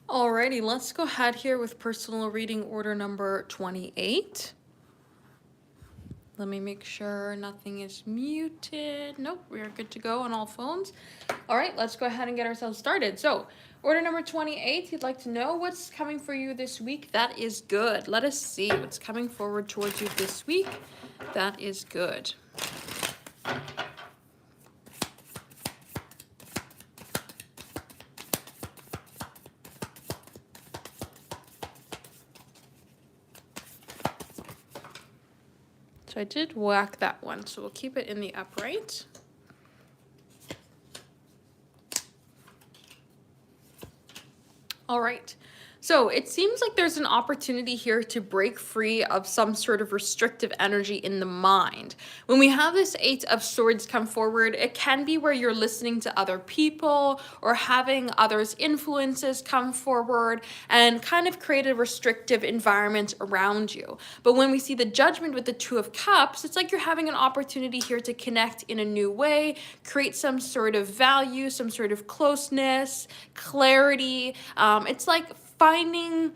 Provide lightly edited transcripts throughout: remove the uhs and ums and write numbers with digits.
Alrighty, let's go ahead here with personal reading order number 28. Let me make sure nothing is muted. Nope, we are good to go on all phones. All right, let's go ahead and get ourselves started. So, order number 28, you'd like to know what's coming for you this week. That is good. Let us see what's coming forward towards you this week. That is good. So I did whack that one, so we'll keep it in the upright. All right. So it seems like there's an opportunity here to break free of some sort of restrictive energy in the mind. When we have this Eight of Swords come forward, it can be where you're listening to other people or having others' influences come forward and kind of create a restrictive environment around you. But when we see the Judgment with the Two of Cups, it's like you're having an opportunity here to connect in a new way, create some sort of value, some sort of closeness, clarity. It's like finding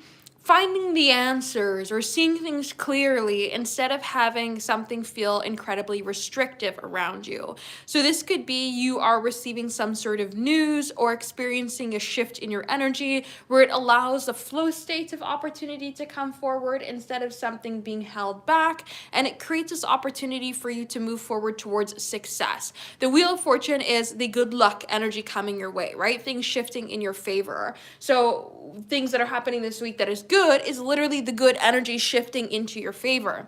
the answers or seeing things clearly instead of having something feel incredibly restrictive around you. So this could be you are receiving some sort of news or experiencing a shift in your energy where it allows the flow state of opportunity to come forward instead of something being held back, and it creates this opportunity for you to move forward towards success. The Wheel of Fortune is the good luck energy coming your way, right? Things shifting in your favor. So things that are happening this week that is good is literally the good energy shifting into your favor.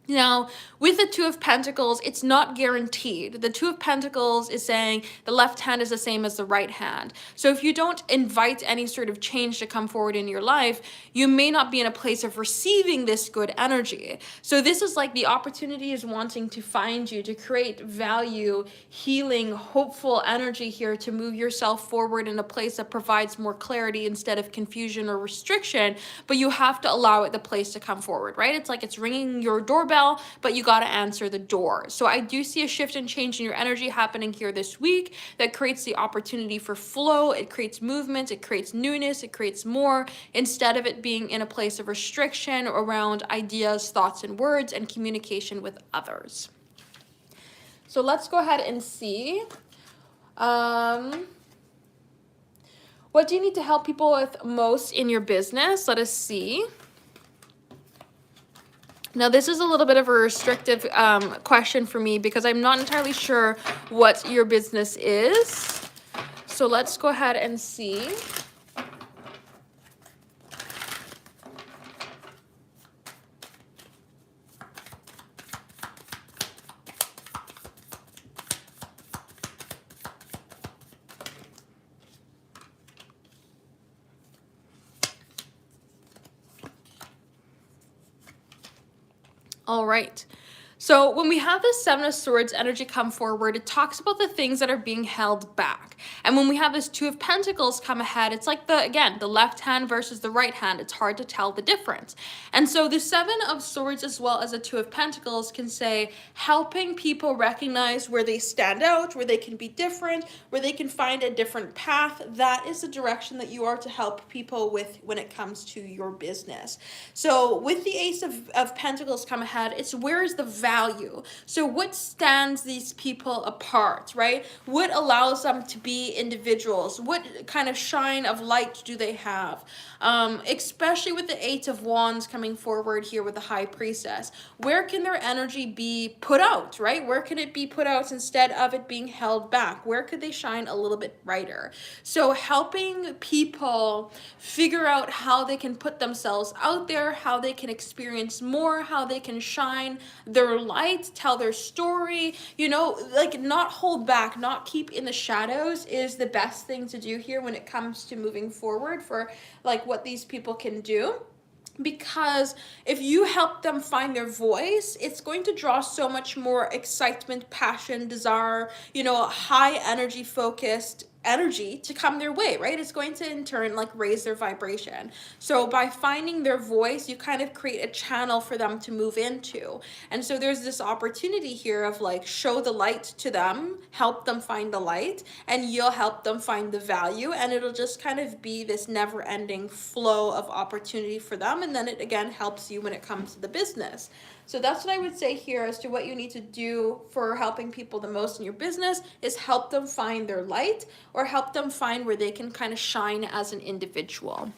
Now, with the Two of Pentacles, it's not guaranteed. The Two of Pentacles is saying the left hand is the same as the right hand. So if you don't invite any sort of change to come forward in your life, you may not be in a place of receiving this good energy. So this is like the opportunity is wanting to find you, to create value, healing, hopeful energy here to move yourself forward in a place that provides more clarity instead of confusion or restriction, but you have to allow it the place to come forward, right? It's like it's ringing your doorbell, but you got to answer the door. So I do see a shift and change in your energy happening here this week that creates the opportunity for flow. It creates movement, it creates newness, it creates more, instead of it being in a place of restriction around ideas, thoughts, and words and communication with others. So let's go ahead and see. What do you need to help people with most in your business? Let us see. Now, this is a little bit of a restrictive question for me because I'm not entirely sure what your business is. So let's go ahead and see. All right. So when we have this Seven of Swords energy come forward, it talks about the things that are being held back. And when we have this Two of Pentacles come ahead, it's like the left hand versus the right hand. It's hard to tell the difference. And so the Seven of Swords as well as the Two of Pentacles can say helping people recognize where they stand out, where they can be different, where they can find a different path. That is the direction that you are to help people with when it comes to your business. So with the Ace of Pentacles come ahead, it's where is the value? So what stands these people apart, right? What allows them to be individuals? What kind of shine of light do they have? Especially with the Eight of Wands coming forward here with the High Priestess. Where can their energy be put out, right? Where can it be put out instead of it being held back? Where could they shine a little bit brighter? So helping people figure out how they can put themselves out there, how they can experience more, how they can shine their light, tell their story, like not hold back, not keep in the shadows is the best thing to do here when it comes to moving forward for like what these people can do. Because if you help them find their voice, it's going to draw so much more excitement, passion, desire, high energy focused energy to come their way, right? It's going to in turn like raise their vibration. So by finding their voice, you kind of create a channel for them to move into. And so there's this opportunity here of like show the light to them, help them find the light, and you'll help them find the value, and it'll just kind of be this never-ending flow of opportunity for them. And then it again helps you when it comes to the business. So that's what I would say here as to what you need to do for helping people the most in your business is help them find their light or help them find where they can kind of shine as an individual.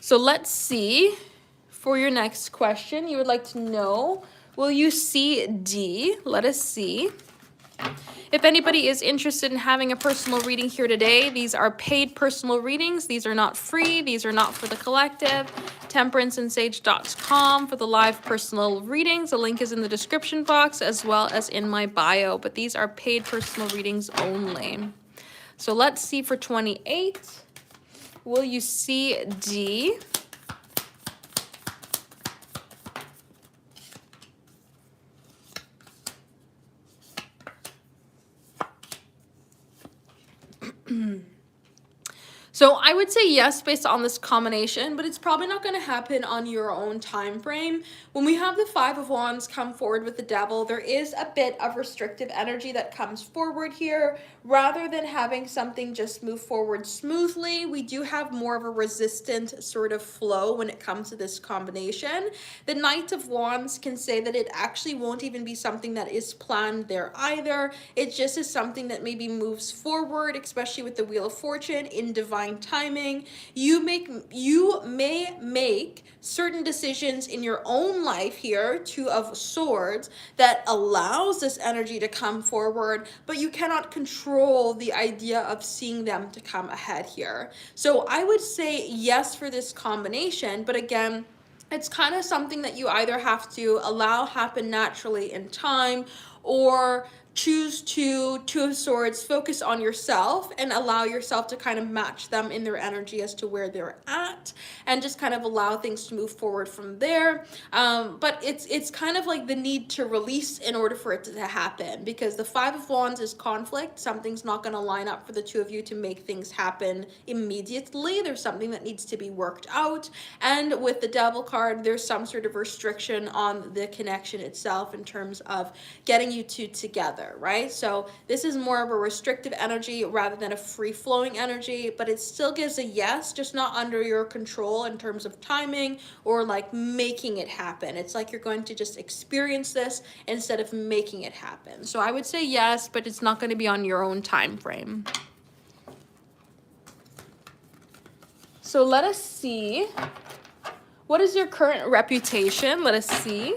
So let's see, for your next question, you would like to know, will you see D? Let us see. If anybody is interested in having a personal reading here today, these are paid personal readings. These are not free. These are not for the collective. temperanceandsage.com for the live personal readings. The link is in the description box as well as in my bio, but these are paid personal readings only. So let's see for 28. Will you see D? So I would say yes based on this combination, but it's probably not going to happen on your own time frame. When we have the Five of Wands come forward with the Devil, there is a bit of restrictive energy that comes forward here. Rather than having something just move forward smoothly, we do have more of a resistant sort of flow when it comes to this combination. The Knight of Wands can say that it actually won't even be something that is planned there either. It just is something that maybe moves forward, especially with the Wheel of Fortune, in divine timing. You may make certain decisions in your own life here, Two of Swords, that allows this energy to come forward, but you cannot control the idea of seeing them to come ahead here. So I would say yes for this combination, but again, it's kind of something that you either have to allow happen naturally in time, or choose to Two of Swords, focus on yourself and allow yourself to kind of match them in their energy as to where they're at, and just kind of allow things to move forward from there. But it's kind of like the need to release in order for it to happen, because the Five of Wands is conflict. Something's not going to line up for the two of you to make things happen immediately. There's something that needs to be worked out. And with the Devil card, there's some sort of restriction on the connection itself in terms of getting you two together, right? So this is more of a restrictive energy rather than a free-flowing energy, but it still gives a yes, just not under your control in terms of timing or like making it happen. It's like you're going to just experience this instead of making it happen. So I would say yes, but it's not going to be on your own time frame. So let us see. What is your current reputation? Let us see.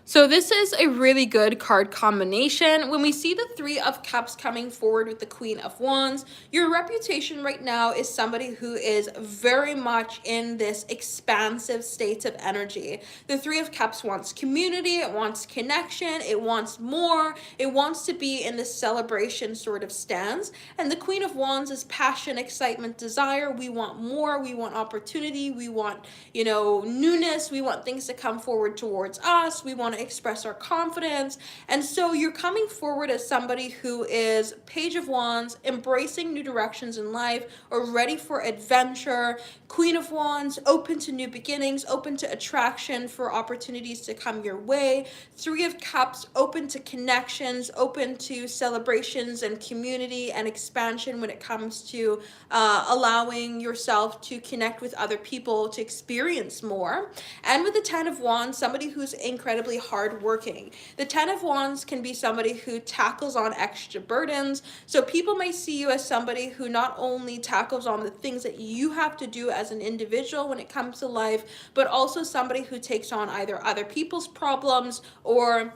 So this is a really good card combination. When we see the Three of Cups coming forward with the Queen of Wands, your reputation right now is somebody who is very much in this expansive state of energy. The Three of Cups wants community, it wants connection, it wants more, it wants to be in this celebration sort of stance. And the Queen of Wands is passion, excitement, desire. We want more, we want opportunity, we want, newness, we want things to come forward towards us, we want to express our confidence. And so you're coming forward as somebody who is Page of Wands, embracing new directions in life, or ready for adventure. Queen of Wands, open to new beginnings, open to attraction for opportunities to come your way. Three of Cups, open to connections, open to celebrations and community and expansion when it comes to allowing yourself to connect with other people, to experience more. And with the Ten of Wands, somebody who's incredibly hardworking. The Ten of Wands can be somebody who tackles on extra burdens. So people may see you as somebody who not only tackles on the things that you have to do as an individual when it comes to life, but also somebody who takes on either other people's problems or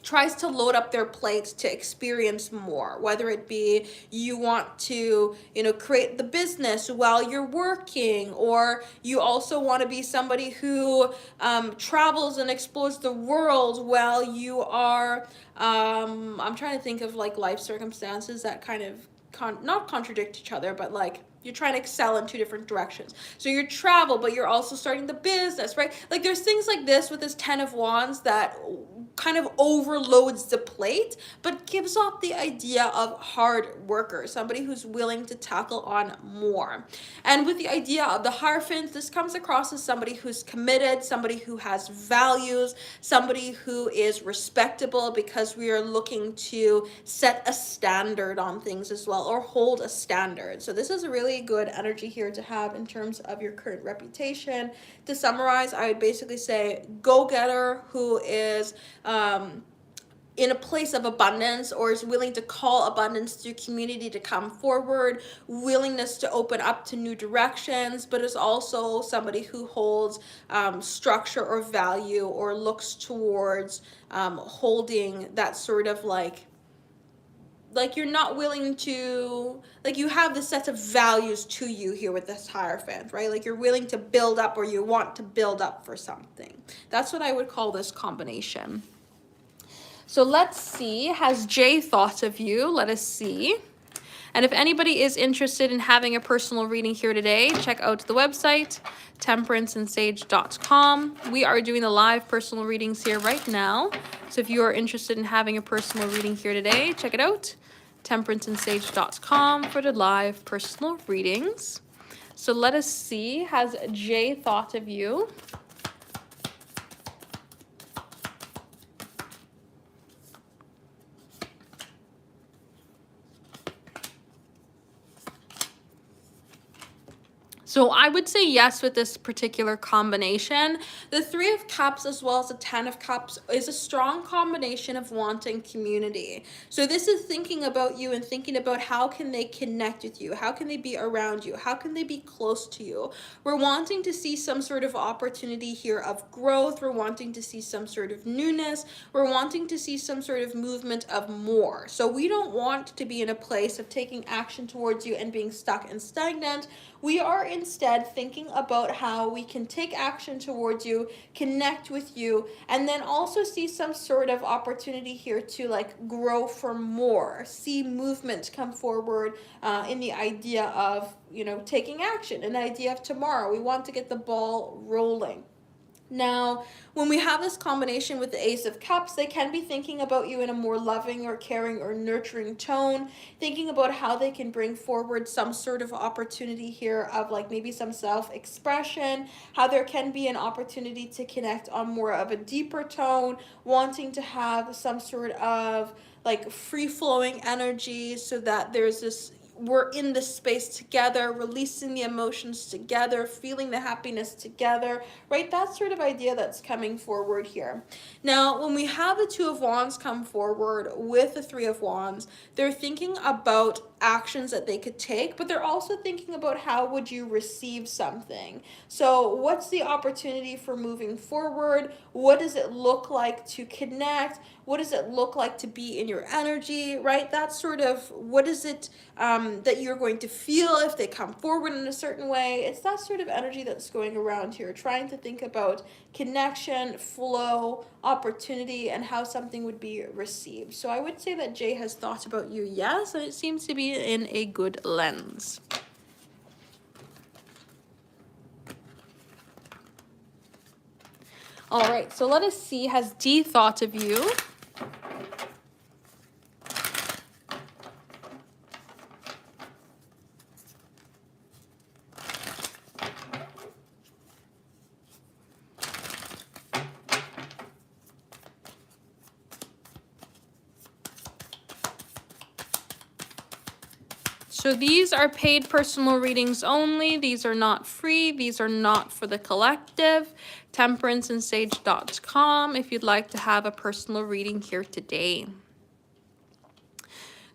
tries to load up their plates to experience more, whether it be you want to, create the business while you're working, or you also want to be somebody who travels and explores the world while you are, I'm trying to think of like life circumstances that kind of not contradict each other, but like you're trying to excel in two different directions. So you're travel, but you're also starting the business, right? Like there's things like this with this 10 of Wands that kind of overloads the plate, but gives off the idea of hard worker, somebody who's willing to tackle on more. And with the idea of the Hierophant, this comes across as somebody who's committed, somebody who has values, somebody who is respectable, because we are looking to set a standard on things as well, or hold a standard. So this is a really good energy here to have in terms of your current reputation. To summarize, I would basically say go-getter who is in a place of abundance, or is willing to call abundance through community to come forward, willingness to open up to new directions, but is also somebody who holds structure or value, or looks towards holding that sort of like you're not willing to, like you have the set of values to you here with this Hierophant, right? Like you're willing to build up, or you want to build up for something. That's what I would call this combination. So let's see, has Jay thought of you? Let us see. And if anybody is interested in having a personal reading here today, check out the website, temperanceandsage.com. We are doing the live personal readings here right now. So if you are interested in having a personal reading here today, check it out, temperanceandsage.com, for the live personal readings. So let us see, has Jay thought of you? So I would say yes with this particular combination. The 3 of Cups as well as the 10 of Cups is a strong combination of wanting community. So this is thinking about you and thinking about how can they connect with you? How can they be around you? How can they be close to you? We're wanting to see some sort of opportunity here of growth. We're wanting to see some sort of newness. We're wanting to see some sort of movement of more. So we don't want to be in a place of taking action towards you and being stuck and stagnant. We are instead thinking about how we can take action towards you, connect with you, and then also see some sort of opportunity here to like grow for more, see movement come forward in the idea of, you know, taking action, an idea of tomorrow. We want to get the ball rolling. Now, when we have this combination with the Ace of Cups, they can be thinking about you in a more loving or caring or nurturing tone, thinking about how they can bring forward some sort of opportunity here of like maybe some self-expression, how there can be an opportunity to connect on more of a deeper tone, wanting to have some sort of like free-flowing energy so that there's this, we're in this space together, releasing the emotions together, feeling the happiness together, right? That sort of idea that's coming forward here. Now, when we have the 2 of Wands come forward with the 3 of Wands, they're thinking about actions that they could take, but they're also thinking about how would you receive something. So what's the opportunity for moving forward? What does it look like to connect? What does it look like to be in your energy, right? That's sort of, what is it that you're going to feel if they come forward in a certain way? It's that sort of energy that's going around here, trying to think about connection, flow, opportunity, and how something would be received. So I would say that Jay has thought about you, yes, and it seems to be in a good lens. All right, so let us see, has D thought of you? So these are paid personal readings only. These are not free. These are not for the collective. Temperanceandsage.com if you'd like to have a personal reading here today.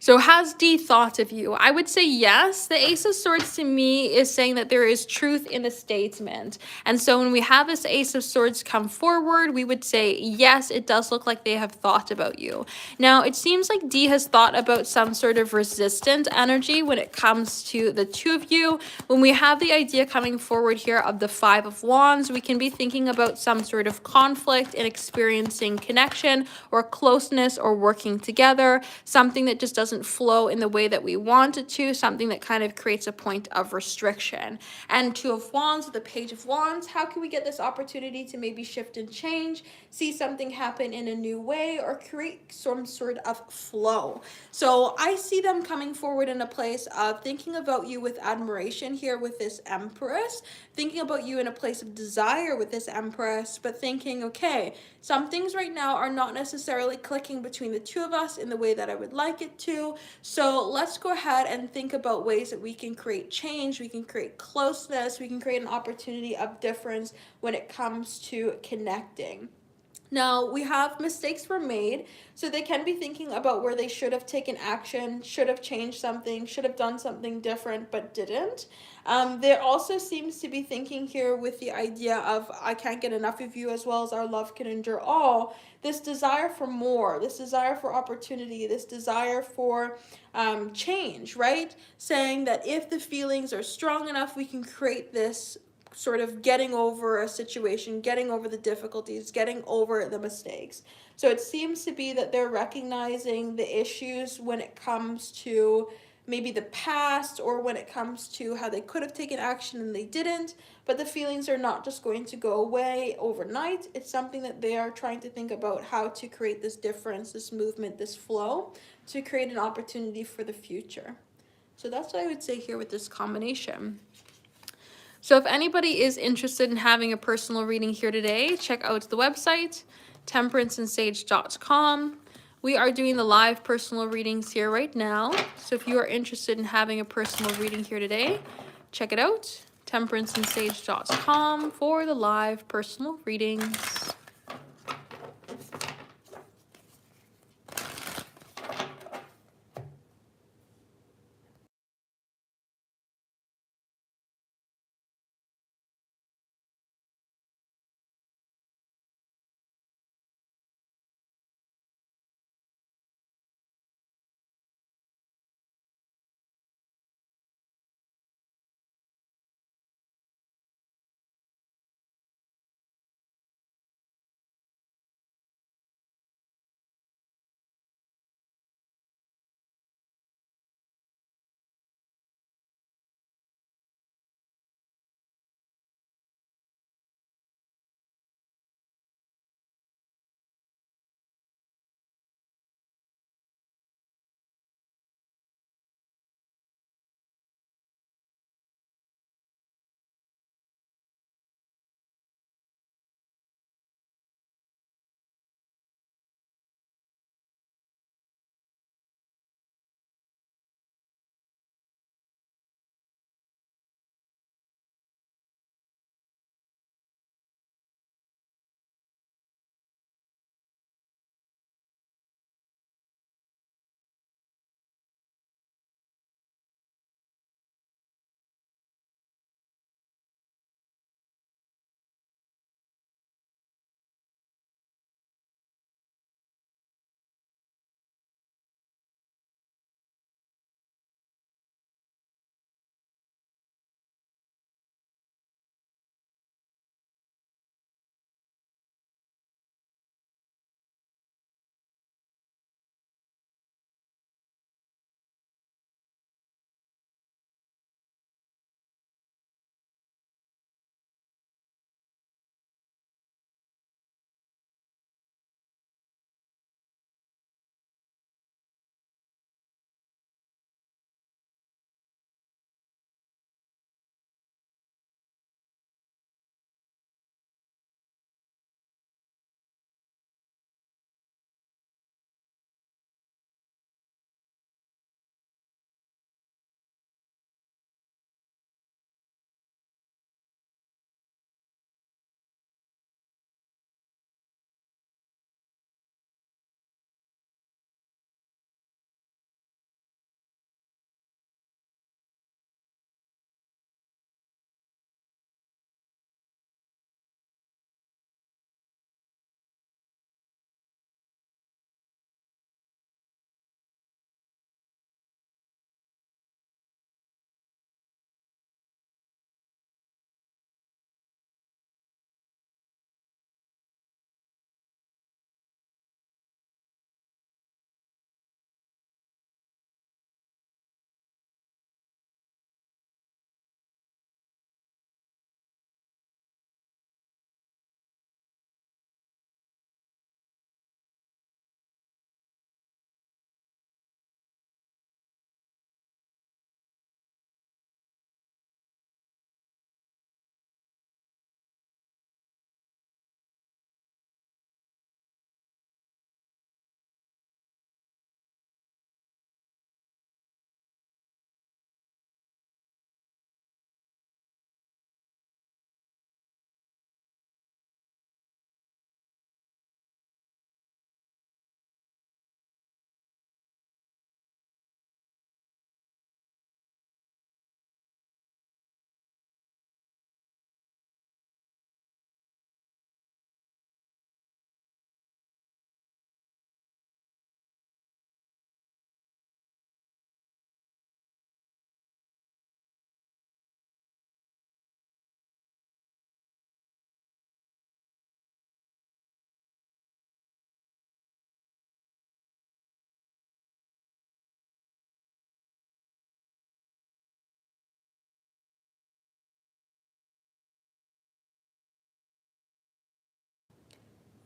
So has D thought of you? I would say yes. The Ace of Swords to me is saying that there is truth in the statement. And so when we have this Ace of Swords come forward, we would say, yes, it does look like they have thought about you. Now, it seems like D has thought about some sort of resistant energy when it comes to the 2 of you. When we have the idea coming forward here of the 5 of Wands, we can be thinking about some sort of conflict and experiencing connection or closeness or working together, something that just doesn't doesn't flow in the way that we want it to, something that kind of creates a point of restriction. And Two of Wands with the Page of Wands, how can we get this opportunity to maybe shift and change, see something happen in a new way, or create some sort of flow? So I see them coming forward in a place of thinking about you with admiration here with this Empress, thinking about you in a place of desire with this Empress, but thinking, okay, some things right now are not necessarily clicking between the two of us in the way that I would like it to. So let's go ahead and think about ways that we can create change, we can create closeness, we can create an opportunity of difference when it comes to connecting. Now, we have mistakes were made, so they can be thinking about where they should have taken action, should have changed something, should have done something different, but didn't. There also seems to be thinking here with the idea of I can't get enough of you as well as our love can endure all. This desire for more, this desire for opportunity, this desire for change, right? Saying that if the feelings are strong enough, we can create this sort of getting over a situation, getting over the difficulties, getting over the mistakes. So it seems to be that they're recognizing the issues when it comes to maybe the past or when it comes to how they could have taken action and they didn't, but the feelings are not just going to go away overnight. It's something that they are trying to think about how to create this difference, this movement, this flow to create an opportunity for the future. So that's what I would say here with this combination. So if anybody is interested in having a personal reading here today, check out the website, temperanceandsage.com. We are doing the live personal readings here right now. So if you are interested in having a personal reading here today, check it out, temperanceandsage.com for the live personal readings.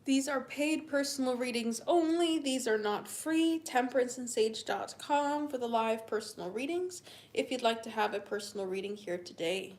These are paid personal readings only. These are not free. temperanceandsage.com for the live personal readings if you'd like to have a personal reading here today.